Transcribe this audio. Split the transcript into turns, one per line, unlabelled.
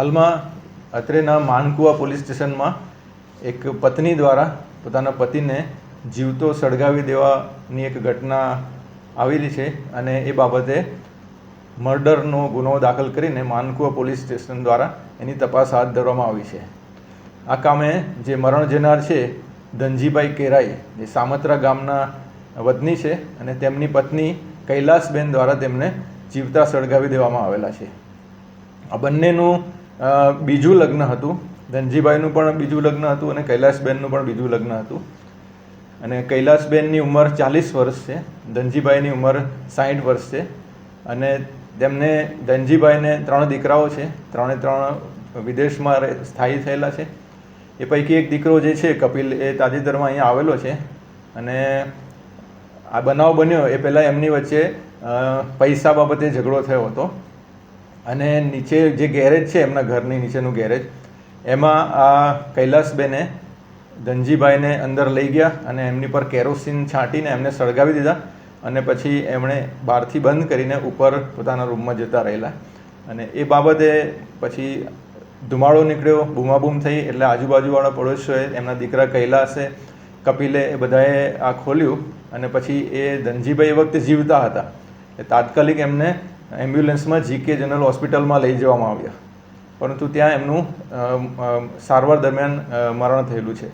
હાલમાં અત્રેના માનકુવા પોલીસ સ્ટેશનમાં એક પત્ની દ્વારા પોતાના પતિને જીવતો સળગાવી દેવાની એક ઘટના આવેલી છે અને એ બાબતે મર્ડરનો ગુનો દાખલ કરીને માનકુવા પોલીસ સ્ટેશન દ્વારા એની તપાસ હાથ ધરવામાં આવી છે. આ કામે જે મરણ જનાર છે ધનજીભાઈ કેરાઈ, જે સામત્રા ગામના વતની છે અને તેમની પત્ની કૈલાસબેન દ્વારા તેમને જીવતા સળગાવી દેવામાં આવેલા છે. આ બંનેનું બીજું લગ્ન હતું. ધનજીભાઈનું પણ બીજું લગ્ન હતું અને કૈલાસબેનનું પણ બીજું લગ્ન હતું. અને કૈલાસબેનની ઉંમર 40 વર્ષ છે, ધનજીભાઈની ઉંમર 60 વર્ષ છે. અને તેમને ધનજીભાઈને 3 દીકરાઓ છે. 3 વિદેશમાં સ્થાયી થયેલા છે. એ પૈકી એક દીકરો જે છે કપિલ, એ તાજેતરમાં અહીંયા આવેલો છે. અને આ બનાવ બન્યો એ પહેલાં એમની વચ્ચે પૈસા બાબતે ઝઘડો થયો હતો. અને નીચે જે ગેરેજ છે, એમના ઘરની નીચેનું ગેરેજ, એમાં આ કૈલાસબેને ધનજીભાઈને અંદર લઈ ગયા અને એમની પર કેરોસીન છાંટીને એમને સળગાવી દીધા. અને પછી એમણે બહારથી બંધ કરીને ઉપર પોતાના રૂમમાં જતા રહેલા. અને એ બાબતે પછી ધુમાડો નીકળ્યો, બૂમાબૂમ થઈ. એટલે આજુબાજુવાળા પડોશીઓએ, એમના દીકરા કૈલાસે, કપિલે, એ બધાએ આ ખોલ્યું. અને પછી એ ધનજીભાઈ એ વખતે જીવતા હતા. એ તાત્કાલિક એમને એમ્બ્યુલન્સમાં જીકે જનરલ હોસ્પિટલમાં લઈ જવામાં આવ્યા, પરંતુ ત્યાં એમનું સારવાર દરમિયાન મરણ થયેલું છે.